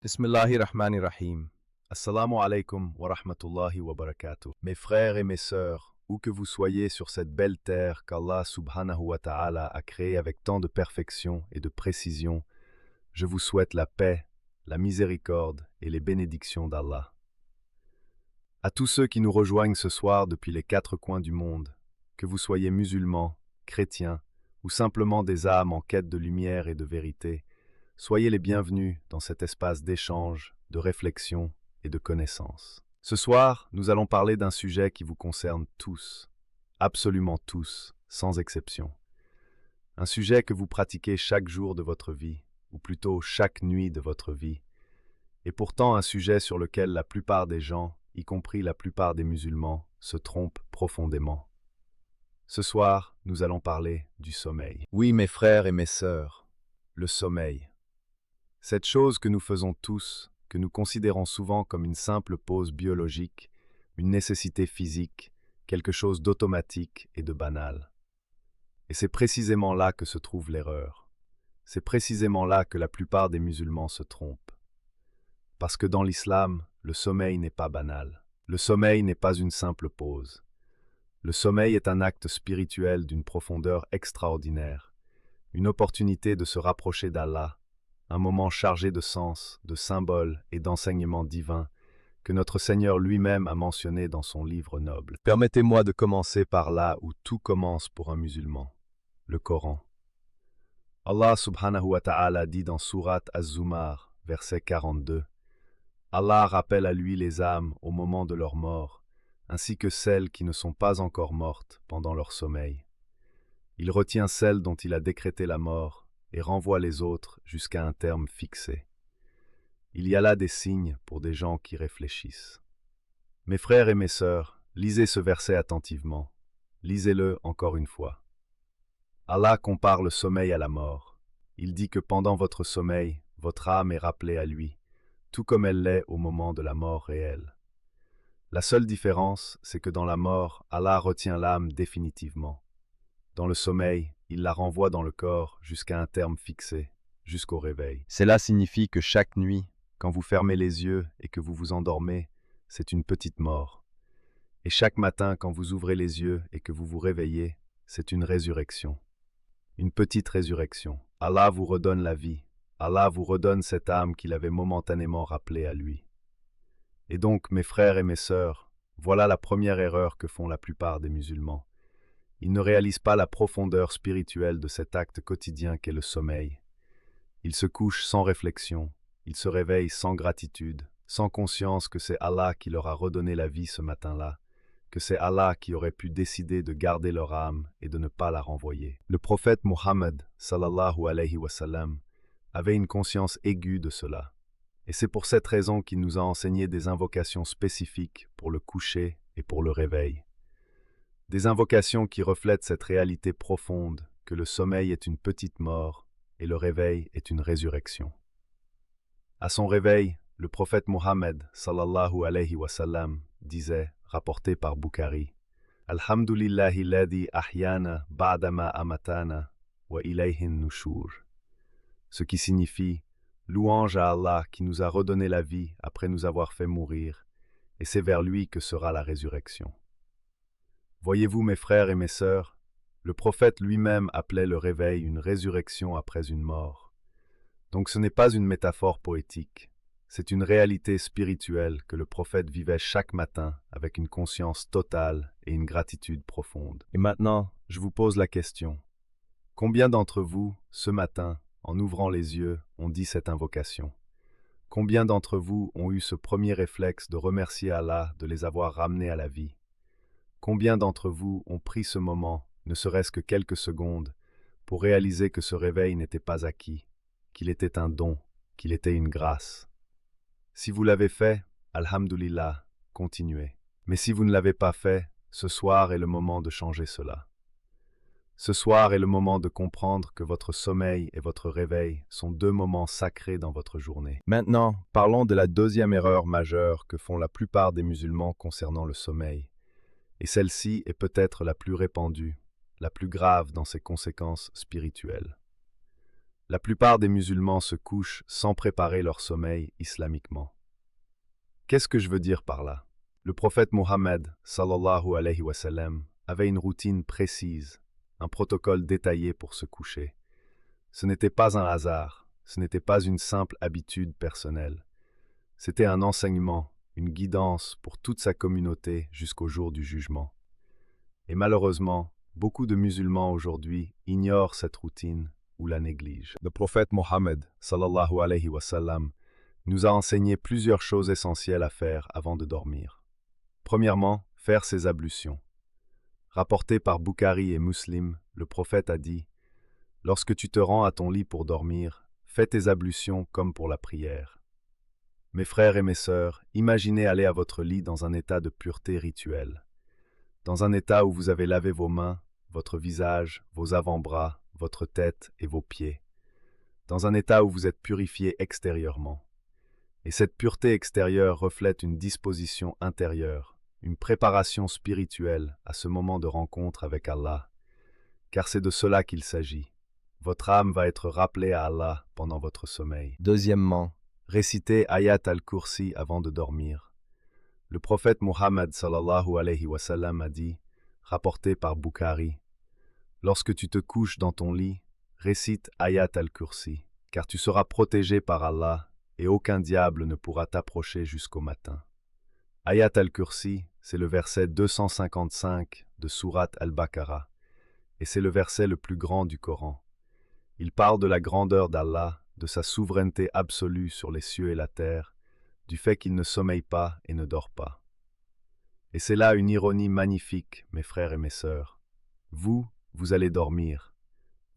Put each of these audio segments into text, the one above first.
Bismillahirrahmanirrahim. Assalamu alaikum wa rahmatullahi wa barakatuh. Mes frères et mes sœurs, où que vous soyez sur cette belle terre qu'Allah subhanahu wa ta'ala a créée avec tant de perfection et de précision, je vous souhaite la paix, la miséricorde et les bénédictions d'Allah. À tous ceux qui nous rejoignent ce soir depuis les quatre coins du monde, que vous soyez musulmans, chrétiens ou simplement des âmes en quête de lumière et de vérité, soyez les bienvenus dans cet espace d'échange, de réflexion et de connaissance. Ce soir, nous allons parler d'un sujet qui vous concerne tous, absolument tous, sans exception. Un sujet que vous pratiquez chaque jour de votre vie, ou plutôt chaque nuit de votre vie, et pourtant un sujet sur lequel la plupart des gens, y compris la plupart des musulmans, se trompent profondément. Ce soir, nous allons parler du sommeil. Oui, mes frères et mes sœurs, le sommeil. Cette chose que nous faisons tous, que nous considérons souvent comme une simple pause biologique, une nécessité physique, quelque chose d'automatique et de banal. Et c'est précisément là que se trouve l'erreur. C'est précisément là que la plupart des musulmans se trompent. Parce que dans l'islam, le sommeil n'est pas banal. Le sommeil n'est pas une simple pause. Le sommeil est un acte spirituel d'une profondeur extraordinaire, une opportunité de se rapprocher d'Allah, un moment chargé de sens, de symboles et d'enseignements divins que notre Seigneur lui-même a mentionné dans son livre noble. Permettez-moi de commencer par là où tout commence pour un musulman, le Coran. Allah subhanahu wa ta'ala dit dans Surat Az-Zumar, verset 42, « Allah rappelle à lui les âmes au moment de leur mort, ainsi que celles qui ne sont pas encore mortes pendant leur sommeil. Il retient celles dont il a décrété la mort, et renvoie les autres jusqu'à un terme fixé. Il y a là des signes pour des gens qui réfléchissent. Mes frères et mes sœurs, lisez ce verset attentivement. Lisez-le encore une fois. Allah compare le sommeil à la mort. Il dit que pendant votre sommeil, votre âme est rappelée à lui, tout comme elle l'est au moment de la mort réelle. La seule différence, c'est que dans la mort, Allah retient l'âme définitivement. Dans le sommeil, il la renvoie dans le corps jusqu'à un terme fixé, jusqu'au réveil. Cela signifie que chaque nuit, quand vous fermez les yeux et que vous vous endormez, c'est une petite mort. Et chaque matin, quand vous ouvrez les yeux et que vous vous réveillez, c'est une résurrection. Une petite résurrection. Allah vous redonne la vie. Allah vous redonne cette âme qu'il avait momentanément rappelée à lui. Et donc, mes frères et mes sœurs, voilà la première erreur que font la plupart des musulmans. Ils ne réalisent pas la profondeur spirituelle de cet acte quotidien qu'est le sommeil. Ils se couchent sans réflexion, ils se réveillent sans gratitude, sans conscience que c'est Allah qui leur a redonné la vie ce matin-là, que c'est Allah qui aurait pu décider de garder leur âme et de ne pas la renvoyer. Le prophète Muhammad, sallallahu alayhi wa sallam, avait une conscience aiguë de cela. Et c'est pour cette raison qu'il nous a enseigné des invocations spécifiques pour le coucher et pour le réveil. Des invocations qui reflètent cette réalité profonde que le sommeil est une petite mort et le réveil est une résurrection. À son réveil, le prophète Mohammed sallallahu alayhi wa sallam disait, rapporté par Bukhari, Alhamdulillahi ladhi ahyana ba'dama amatana wa ilayhin nushur. Ce qui signifie louange à Allah qui nous a redonné la vie après nous avoir fait mourir, et c'est vers lui que sera la résurrection. Voyez-vous, mes frères et mes sœurs, le prophète lui-même appelait le réveil une résurrection après une mort. Donc ce n'est pas une métaphore poétique, c'est une réalité spirituelle que le prophète vivait chaque matin avec une conscience totale et une gratitude profonde. Et maintenant, je vous pose la question. Combien d'entre vous, ce matin, en ouvrant les yeux, ont dit cette invocation? Combien d'entre vous ont eu ce premier réflexe de remercier Allah de les avoir ramenés à la vie? Combien d'entre vous ont pris ce moment, ne serait-ce que quelques secondes, pour réaliser que ce réveil n'était pas acquis, qu'il était un don, qu'il était une grâce? Si vous l'avez fait, alhamdulillah, continuez. Mais si vous ne l'avez pas fait, ce soir est le moment de changer cela. Ce soir est le moment de comprendre que votre sommeil et votre réveil sont deux moments sacrés dans votre journée. Maintenant, parlons de la deuxième erreur majeure que font la plupart des musulmans concernant le sommeil. Et celle-ci est peut-être la plus répandue, la plus grave dans ses conséquences spirituelles. La plupart des musulmans se couchent sans préparer leur sommeil islamiquement. Qu'est-ce que je veux dire par là? Le prophète Mohammed, sallallahu alayhi wa sallam, avait une routine précise, un protocole détaillé pour se coucher. Ce n'était pas un hasard, ce n'était pas une simple habitude personnelle. C'était un enseignement, une guidance pour toute sa communauté jusqu'au jour du jugement. Et malheureusement, beaucoup de musulmans aujourd'hui ignorent cette routine ou la négligent. Le prophète Mohammed, sallallahu alayhi wa sallam, nous a enseigné plusieurs choses essentielles à faire avant de dormir. Premièrement, faire ses ablutions. Rapporté par Bukhari et Muslim, le prophète a dit « Lorsque tu te rends à ton lit pour dormir, fais tes ablutions comme pour la prière. » Mes frères et mes sœurs, imaginez aller à votre lit dans un état de pureté rituelle. Dans un état où vous avez lavé vos mains, votre visage, vos avant-bras, votre tête et vos pieds. Dans un état où vous êtes purifié extérieurement. Et cette pureté extérieure reflète une disposition intérieure, une préparation spirituelle à ce moment de rencontre avec Allah. Car c'est de cela qu'il s'agit. Votre âme va être rappelée à Allah pendant votre sommeil. Deuxièmement, récitez Ayat al-Kursi avant de dormir. Le prophète Muhammad sallallahu alayhi wa sallam a dit, rapporté par Bukhari, « Lorsque tu te couches dans ton lit, récite Ayat al-Kursi, car tu seras protégé par Allah et aucun diable ne pourra t'approcher jusqu'au matin. » Ayat al-Kursi, c'est le verset 255 de Sourate al-Baqarah, et c'est le verset le plus grand du Coran. Il parle de la grandeur d'Allah, de sa souveraineté absolue sur les cieux et la terre, du fait qu'il ne sommeille pas et ne dort pas. Et c'est là une ironie magnifique, mes frères et mes sœurs. Vous allez dormir.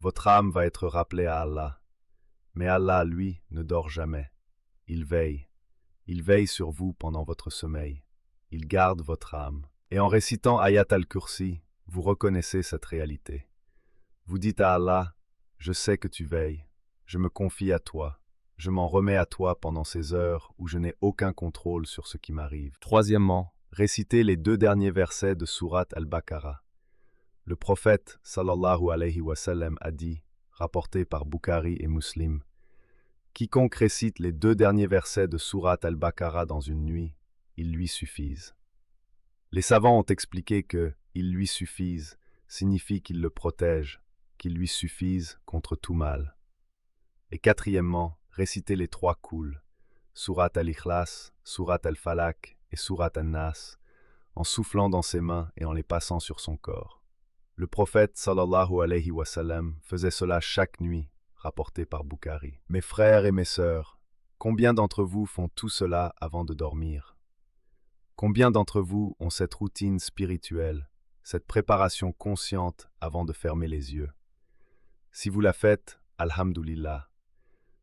Votre âme va être rappelée à Allah. Mais Allah, lui, ne dort jamais. Il veille. Il veille sur vous pendant votre sommeil. Il garde votre âme. Et en récitant Ayat al-Kursi, vous reconnaissez cette réalité. Vous dites à Allah, « Je sais que tu veilles. Je me confie à toi. Je m'en remets à toi pendant ces heures où je n'ai aucun contrôle sur ce qui m'arrive. » Troisièmement, récitez les 2 derniers versets de Sourate al-Baqarah. Le prophète, sallallahu alayhi wa sallam, a dit, rapporté par Bukhari et Muslim, « Quiconque récite les 2 derniers versets de Sourate al-Baqarah dans une nuit, ils lui suffisent. » Les savants ont expliqué que « ils lui suffisent » signifie qu'ils le protègent, qu'ils lui suffisent contre tout mal. Et quatrièmement, récitez les 3 couls, Sourate al-Ikhlas, Sourate al-Falaq et Sourate al-Nas, en soufflant dans ses mains et en les passant sur son corps. Le prophète sallallahu alayhi wa sallam faisait cela chaque nuit, rapporté par Bukhari. Mes frères et mes sœurs, combien d'entre vous font tout cela avant de dormir? Combien d'entre vous ont cette routine spirituelle, cette préparation consciente avant de fermer les yeux? Si vous la faites, alhamdulillah.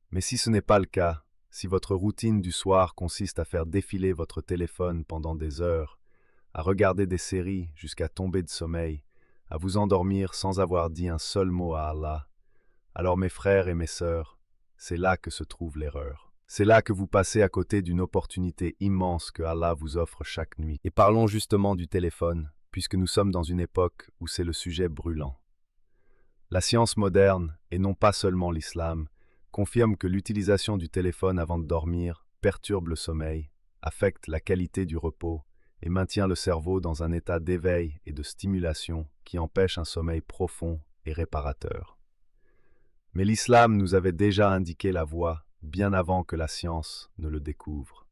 Mais si ce n'est pas le cas, si votre routine du soir consiste à faire défiler votre téléphone pendant des heures, à regarder des séries jusqu'à tomber de sommeil, à vous endormir sans avoir dit un seul mot à Allah, alors mes frères et mes sœurs, c'est là que se trouve l'erreur. C'est là que vous passez à côté d'une opportunité immense que Allah vous offre chaque nuit. Et parlons justement du téléphone, puisque nous sommes dans une époque où c'est le sujet brûlant. La science moderne, et non pas seulement l'islam, confirme que l'utilisation du téléphone avant de dormir perturbe le sommeil, affecte la qualité du repos et maintient le cerveau dans un état d'éveil et de stimulation qui empêche un sommeil profond et réparateur. Mais l'islam nous avait déjà indiqué la voie bien avant que la science ne le découvre.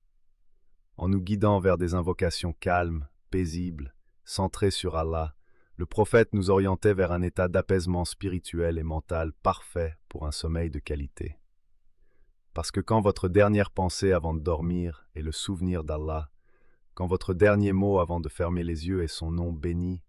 En nous guidant vers des invocations calmes, paisibles, centrées sur Allah, le prophète nous orientait vers un état d'apaisement spirituel et mental parfait pour un sommeil de qualité. Parce que quand votre dernière pensée avant de dormir est le souvenir d'Allah, quand votre dernier mot avant de fermer les yeux est son nom béni,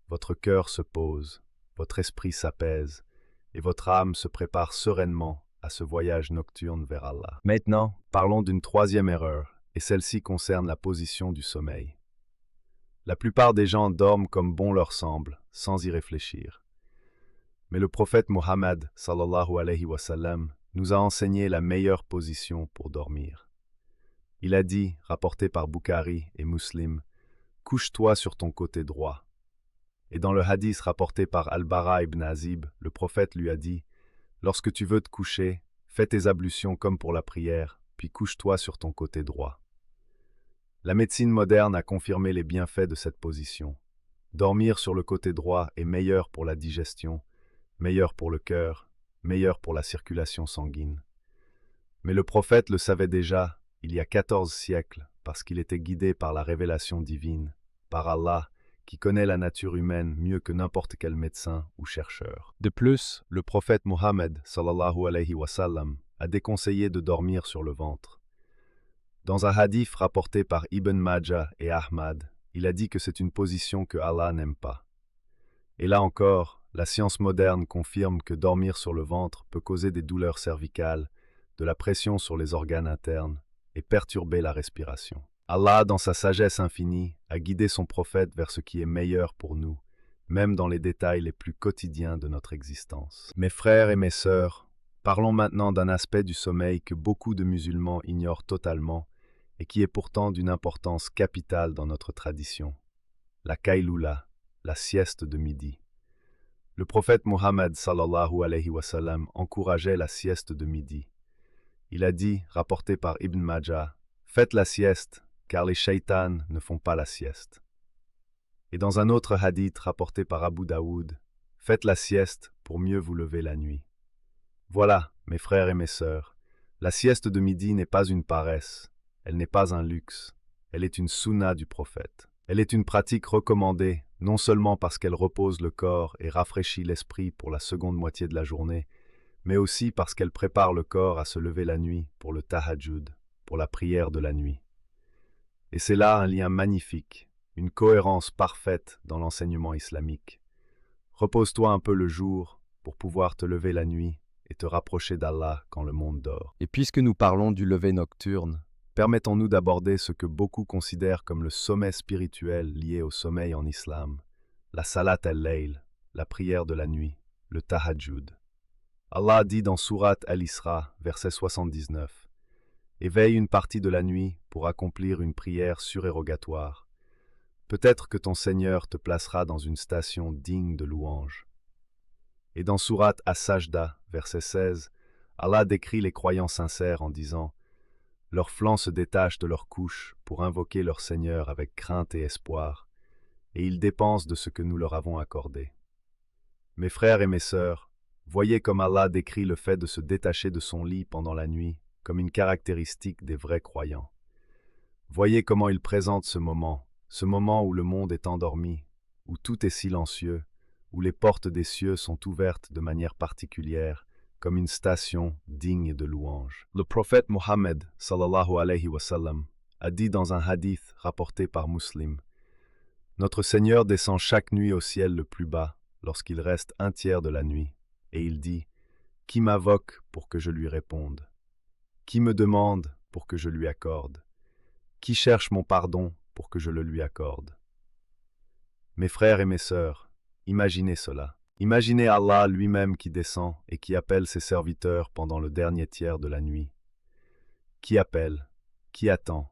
votre cœur se pose, votre esprit s'apaise, et votre âme se prépare sereinement à ce voyage nocturne vers Allah. Maintenant, parlons d'une 3e erreur, et celle-ci concerne la position du sommeil. La plupart des gens dorment comme bon leur semble, sans y réfléchir. Mais le prophète Mohammed, sallallahu alayhi wa sallam, nous a enseigné la meilleure position pour dormir. Il a dit, rapporté par Bukhari et Muslim, « Couche-toi sur ton côté droit. » Et dans le hadith rapporté par Al-Bara ibn Azib, le prophète lui a dit, « Lorsque tu veux te coucher, fais tes ablutions comme pour la prière, puis couche-toi sur ton côté droit. La médecine moderne a confirmé les bienfaits de cette position. Dormir sur le côté droit est meilleur pour la digestion, meilleur pour le cœur, meilleur pour la circulation sanguine. Mais le prophète le savait déjà, il y a 14 siècles, parce qu'il était guidé par la révélation divine, par Allah, qui connaît la nature humaine mieux que n'importe quel médecin ou chercheur. De plus, le prophète Mohammed, sallallahu alayhi wa sallam, a déconseillé de dormir sur le ventre. Dans un hadith rapporté par Ibn Majah et Ahmad, il a dit que c'est une position que Allah n'aime pas. Et là encore, la science moderne confirme que dormir sur le ventre peut causer des douleurs cervicales, de la pression sur les organes internes et perturber la respiration. Allah, dans sa sagesse infinie, a guidé son prophète vers ce qui est meilleur pour nous, même dans les détails les plus quotidiens de notre existence. Mes frères et mes sœurs, parlons maintenant d'un aspect du sommeil que beaucoup de musulmans ignorent totalement et qui est pourtant d'une importance capitale dans notre tradition. La Qaïloula, la sieste de midi. Le prophète Mohammed sallallahu alayhi wa sallam encourageait la sieste de midi. Il a dit, rapporté par Ibn Majah, « Faites la sieste, car les shaitans ne font pas la sieste. » Et dans un autre hadith rapporté par Abu Daoud, « Faites la sieste pour mieux vous lever la nuit. » Voilà, mes frères et mes sœurs, la sieste de midi n'est pas une paresse, elle n'est pas un luxe, elle est une sunna du prophète. Elle est une pratique recommandée, non seulement parce qu'elle repose le corps et rafraîchit l'esprit pour la seconde moitié de la journée, mais aussi parce qu'elle prépare le corps à se lever la nuit pour le tahajjud, pour la prière de la nuit. Et c'est là un lien magnifique, une cohérence parfaite dans l'enseignement islamique. Repose-toi un peu le jour pour pouvoir te lever la nuit et te rapprocher d'Allah quand le monde dort. Et puisque nous parlons du lever nocturne, permettons-nous d'aborder ce que beaucoup considèrent comme le sommet spirituel lié au sommeil en islam, la salat al-layl, la prière de la nuit, le tahajjud. Allah dit dans Surat Al-Isra, verset 79, « Éveille une partie de la nuit pour accomplir une prière surérogatoire. Peut-être que ton Seigneur te placera dans une station digne de louange. » Et dans Surat As-Sajda, verset 16, Allah décrit les croyants sincères en disant « Leurs flancs se détachent de leurs couches pour invoquer leur Seigneur avec crainte et espoir, et ils dépensent de ce que nous leur avons accordé. » Mes frères et mes sœurs, voyez comme Allah décrit le fait de se détacher de son lit pendant la nuit comme une caractéristique des vrais croyants. Voyez comment il présente ce moment où le monde est endormi, où tout est silencieux, où les portes des cieux sont ouvertes de manière particulière, comme une station digne de louange. Le prophète Mohammed, sallallahu alayhi wa sallam, a dit dans un hadith rapporté par Muslim, « Notre Seigneur descend chaque nuit au ciel le plus bas, lorsqu'il reste un tiers de la nuit, et il dit, « Qui m'invoque pour que je lui réponde? Qui me demande pour que je lui accorde? Qui cherche mon pardon pour que je le lui accorde? » Mes frères et mes sœurs, imaginez cela. Imaginez Allah lui-même qui descend et qui appelle ses serviteurs pendant le dernier tiers de la nuit. Qui appelle, qui attend,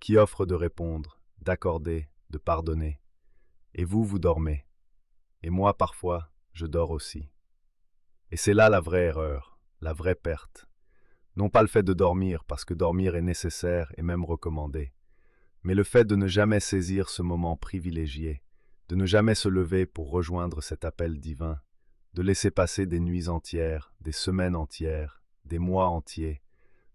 qui offre de répondre, d'accorder, de pardonner. Et vous, vous dormez. Et moi, parfois, je dors aussi. Et c'est là la vraie erreur, la vraie perte. Non pas le fait de dormir, parce que dormir est nécessaire et même recommandé, mais le fait de ne jamais saisir ce moment privilégié, de ne jamais se lever pour rejoindre cet appel divin, de laisser passer des nuits entières, des semaines entières, des mois entiers,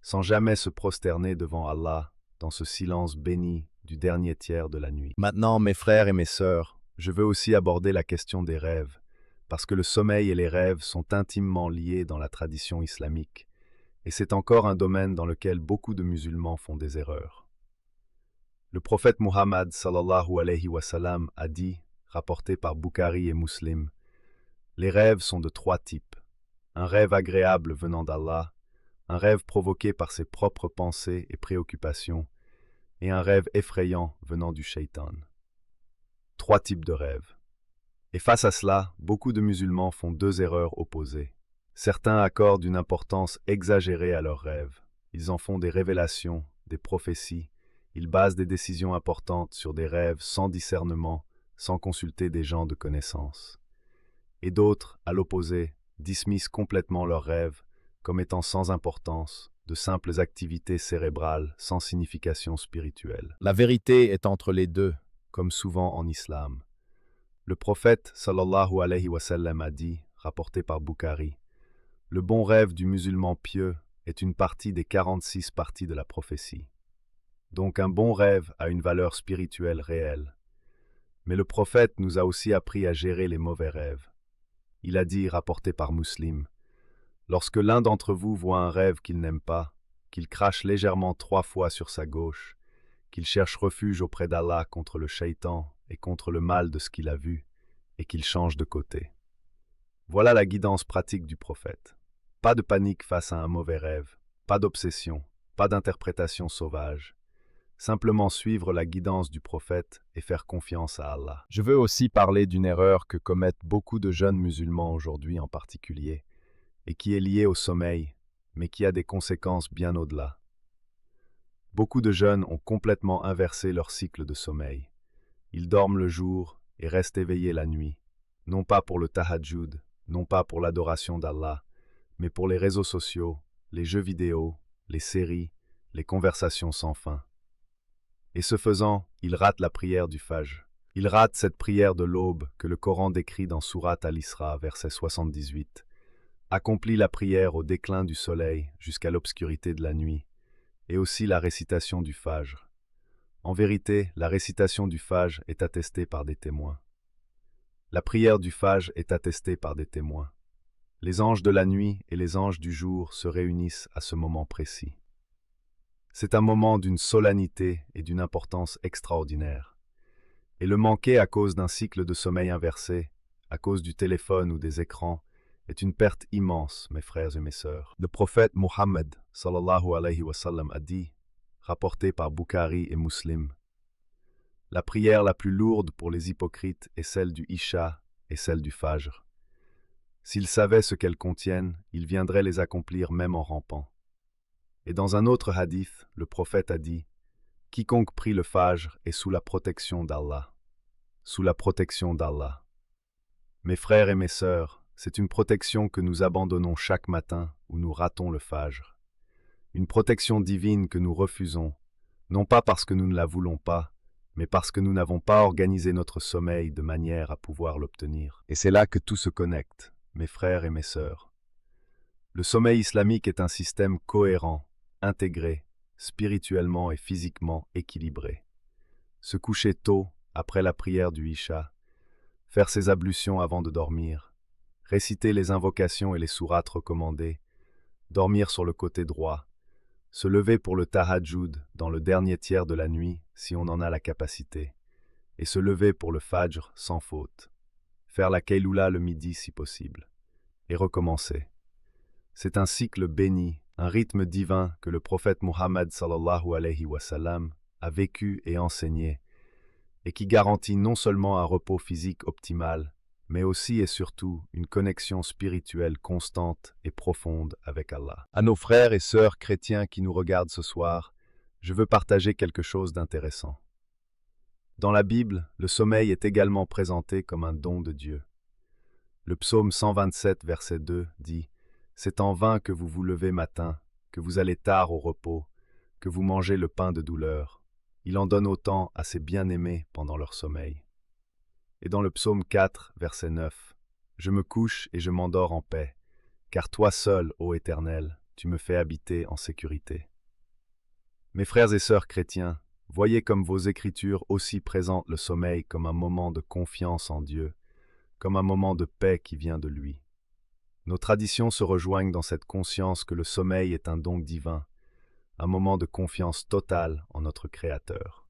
sans jamais se prosterner devant Allah dans ce silence béni du dernier tiers de la nuit. Maintenant, mes frères et mes sœurs, je veux aussi aborder la question des rêves, parce que le sommeil et les rêves sont intimement liés dans la tradition islamique, et c'est encore un domaine dans lequel beaucoup de musulmans font des erreurs. Le prophète Muhammad sallallahu alayhi wa sallam a dit, rapporté par Bukhari et Muslim, « Les rêves sont de 3 types. Un rêve agréable venant d'Allah, un rêve provoqué par ses propres pensées et préoccupations, et un rêve effrayant venant du shaitan. » 3 types de rêves. Et face à cela, beaucoup de musulmans font 2 erreurs opposées. Certains accordent une importance exagérée à leurs rêves. Ils en font des révélations, des prophéties. Ils basent des décisions importantes sur des rêves sans discernement, sans consulter des gens de connaissance. Et d'autres, à l'opposé, dismissent complètement leurs rêves comme étant sans importance, de simples activités cérébrales sans signification spirituelle. La vérité est entre les deux, comme souvent en islam. Le prophète sallallahu alayhi wa sallam a dit, rapporté par Bukhari, « Le bon rêve du musulman pieux est une partie des 46 parties de la prophétie. » Donc un bon rêve a une valeur spirituelle réelle. Mais le prophète nous a aussi appris à gérer les mauvais rêves. Il a dit, rapporté par Muslim, « Lorsque l'un d'entre vous voit un rêve qu'il n'aime pas, qu'il crache légèrement 3 fois sur sa gauche, qu'il cherche refuge auprès d'Allah contre le shaitan et contre le mal de ce qu'il a vu, et qu'il change de côté. » Voilà la guidance pratique du prophète. Pas de panique face à un mauvais rêve, pas d'obsession, pas d'interprétation sauvage. Simplement suivre la guidance du prophète et faire confiance à Allah. Je veux aussi parler d'une erreur que commettent beaucoup de jeunes musulmans aujourd'hui en particulier, et qui est liée au sommeil, mais qui a des conséquences bien au-delà. Beaucoup de jeunes ont complètement inversé leur cycle de sommeil. Ils dorment le jour et restent éveillés la nuit, non pas pour le tahajjud, non pas pour l'adoration d'Allah, mais pour les réseaux sociaux, les jeux vidéo, les séries, les conversations sans fin. Et ce faisant, ils ratent la prière du Fajr. Ils ratent cette prière de l'aube que le Coran décrit dans Sourate Al-Isra, verset 78. Accomplit la prière au déclin du soleil jusqu'à l'obscurité de la nuit, et aussi la récitation du Fajr. En vérité, la récitation du Fajr est attestée par des témoins. La prière du Fajr est attestée par des témoins. Les anges de la nuit et les anges du jour se réunissent à ce moment précis. C'est un moment d'une solennité et d'une importance extraordinaire. Et le manquer à cause d'un cycle de sommeil inversé, à cause du téléphone ou des écrans, est une perte immense, mes frères et mes sœurs. Le prophète Mohammed sallallahu alayhi wa sallam a dit, rapporté par Bukhari et Muslim, « La prière la plus lourde pour les hypocrites est celle du Isha et celle du Fajr. S'ils savaient ce qu'elles contiennent, ils viendraient les accomplir même en rampant. » Et dans un autre hadith, le prophète a dit, « Quiconque prie le Fajr est sous la protection d'Allah. » Sous la protection d'Allah. Mes frères et mes sœurs, c'est une protection que nous abandonnons chaque matin où nous ratons le Fajr. Une protection divine que nous refusons, non pas parce que nous ne la voulons pas, mais parce que nous n'avons pas organisé notre sommeil de manière à pouvoir l'obtenir. Et c'est là que tout se connecte, mes frères et mes sœurs. Le sommeil islamique est un système cohérent, intégré, spirituellement et physiquement équilibré. Se coucher tôt, après la prière du Isha, faire ses ablutions avant de dormir, réciter les invocations et les sourates recommandées, dormir sur le côté droit, se lever pour le tahajjud dans le dernier tiers de la nuit si on en a la capacité, et se lever pour le fajr sans faute, faire la Qayloula le midi si possible, et recommencer. C'est un cycle béni, un rythme divin que le prophète Muhammad sallallahu alayhi wa sallam a vécu et enseigné, et qui garantit non seulement un repos physique optimal, mais aussi et surtout une connexion spirituelle constante et profonde avec Allah. À nos frères et sœurs chrétiens qui nous regardent ce soir, je veux partager quelque chose d'intéressant. Dans la Bible, le sommeil est également présenté comme un don de Dieu. Le psaume 127, verset 2 dit « C'est en vain que vous vous levez matin, que vous allez tard au repos, que vous mangez le pain de douleur. Il en donne autant à ses bien-aimés pendant leur sommeil. » Et dans le psaume 4, verset 9, « Je me couche et je m'endors en paix, car toi seul, ô Éternel, tu me fais habiter en sécurité. » Mes frères et sœurs chrétiens, voyez comme vos Écritures aussi présentent le sommeil comme un moment de confiance en Dieu, comme un moment de paix qui vient de lui. Nos traditions se rejoignent dans cette conscience que le sommeil est un don divin, un moment de confiance totale en notre Créateur.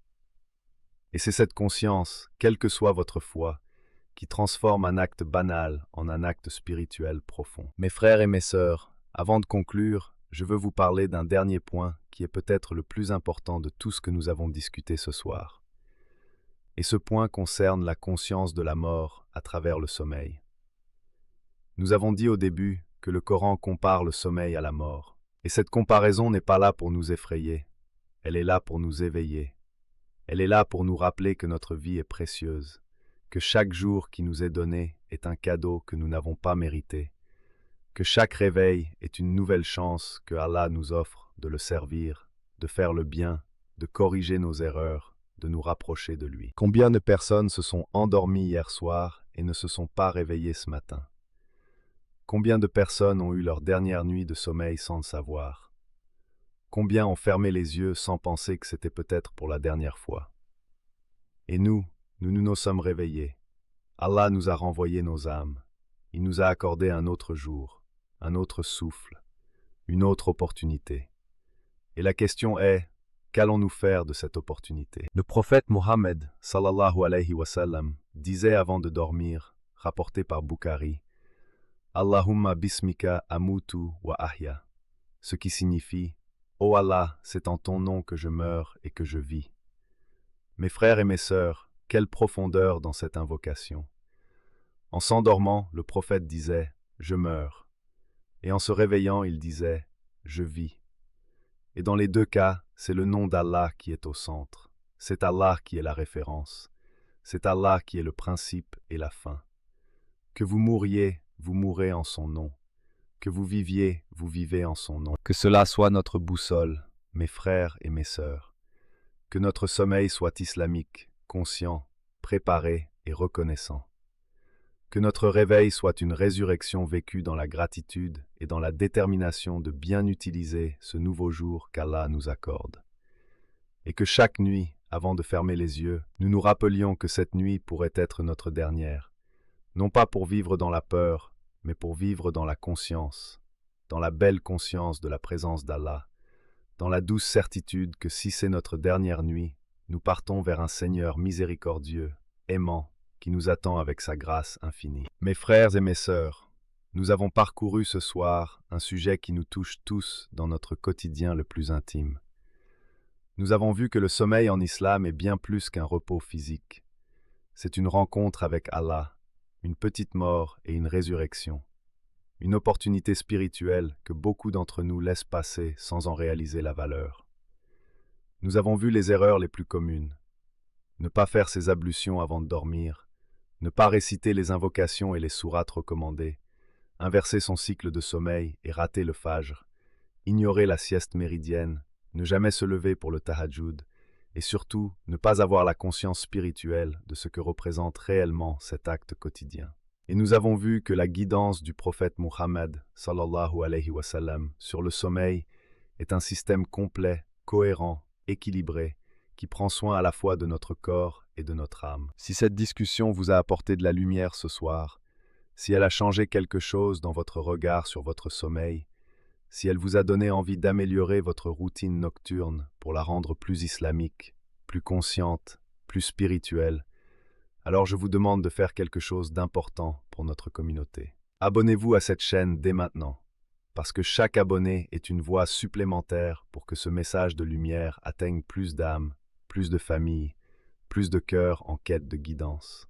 Et c'est cette conscience, quelle que soit votre foi, qui transforme un acte banal en un acte spirituel profond. Mes frères et mes sœurs, avant de conclure, je veux vous parler d'un dernier point qui est peut-être le plus important de tout ce que nous avons discuté ce soir. Et ce point concerne la conscience de la mort à travers le sommeil. Nous avons dit au début que le Coran compare le sommeil à la mort. Et cette comparaison n'est pas là pour nous effrayer, elle est là pour nous éveiller. Elle est là pour nous rappeler que notre vie est précieuse, que chaque jour qui nous est donné est un cadeau que nous n'avons pas mérité, que chaque réveil est une nouvelle chance que Allah nous offre de le servir, de faire le bien, de corriger nos erreurs, de nous rapprocher de lui. Combien de personnes se sont endormies hier soir et ne se sont pas réveillées ce matin? Combien de personnes ont eu leur dernière nuit de sommeil sans le savoir? Combien ont fermé les yeux sans penser que c'était peut-être pour la dernière fois? Et nous sommes réveillés. Allah nous a renvoyé nos âmes. Il nous a accordé un autre jour, un autre souffle, une autre opportunité. Et la question est, qu'allons-nous faire de cette opportunité? Le prophète Mohammed, sallallahu alayhi wa sallam, disait avant de dormir, rapporté par Bukhari, Allahumma bismika amutu wa ahya, ce qui signifie, Ô Allah, c'est en ton nom que je meurs et que je vis. Mes frères et mes sœurs, quelle profondeur dans cette invocation. En s'endormant, le prophète disait, je meurs. Et en se réveillant, il disait, je vis. Et dans les deux cas, c'est le nom d'Allah qui est au centre. C'est Allah qui est la référence. C'est Allah qui est le principe et la fin. Que vous mouriez, vous mourrez en son nom. Que vous viviez, vous vivez en son nom. Que cela soit notre boussole, mes frères et mes sœurs. Que notre sommeil soit islamique, conscient, préparé et reconnaissant. Que notre réveil soit une résurrection vécue dans la gratitude et dans la détermination de bien utiliser ce nouveau jour qu'Allah nous accorde. Et que chaque nuit, avant de fermer les yeux, nous nous rappelions que cette nuit pourrait être notre dernière, non pas pour vivre dans la peur, mais pour vivre dans la conscience, dans la belle conscience de la présence d'Allah, dans la douce certitude que si c'est notre dernière nuit, nous partons vers un Seigneur miséricordieux, aimant, qui nous attend avec sa grâce infinie. Mes frères et mes sœurs, nous avons parcouru ce soir un sujet qui nous touche tous dans notre quotidien le plus intime. Nous avons vu que le sommeil en islam est bien plus qu'un repos physique. C'est une rencontre avec Allah, une petite mort et une résurrection. Une opportunité spirituelle que beaucoup d'entre nous laissent passer sans en réaliser la valeur. Nous avons vu les erreurs les plus communes. Ne pas faire ses ablutions avant de dormir, ne pas réciter les invocations et les sourates recommandées, inverser son cycle de sommeil et rater le fajr, ignorer la sieste méridienne, ne jamais se lever pour le tahajjud, et surtout ne pas avoir la conscience spirituelle de ce que représente réellement cet acte quotidien. Et nous avons vu que la guidance du prophète Muhammad sallallahu alayhi wa sallam sur le sommeil est un système complet, cohérent, équilibré, qui prend soin à la fois de notre corps et de notre âme. Si cette discussion vous a apporté de la lumière ce soir, si elle a changé quelque chose dans votre regard sur votre sommeil, si elle vous a donné envie d'améliorer votre routine nocturne pour la rendre plus islamique, plus consciente, plus spirituelle, alors je vous demande de faire quelque chose d'important pour notre communauté. Abonnez-vous à cette chaîne dès maintenant, parce que chaque abonné est une voix supplémentaire pour que ce message de lumière atteigne plus d'âmes, plus de familles, plus de cœurs en quête de guidance.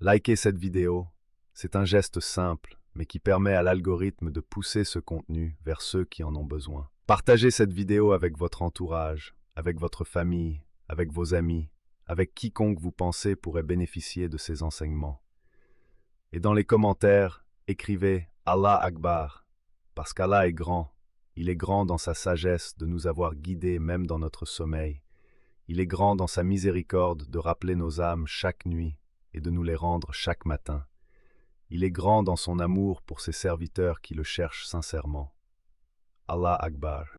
Likez cette vidéo, c'est un geste simple, mais qui permet à l'algorithme de pousser ce contenu vers ceux qui en ont besoin. Partagez cette vidéo avec votre entourage, avec votre famille, avec vos amis, avec quiconque vous pensez pourrait bénéficier de ces enseignements. Et dans les commentaires, écrivez « Allah Akbar » parce qu'Allah est grand. Il est grand dans sa sagesse de nous avoir guidés même dans notre sommeil. Il est grand dans sa miséricorde de rappeler nos âmes chaque nuit et de nous les rendre chaque matin. Il est grand dans son amour pour ses serviteurs qui le cherchent sincèrement. Allah Akbar.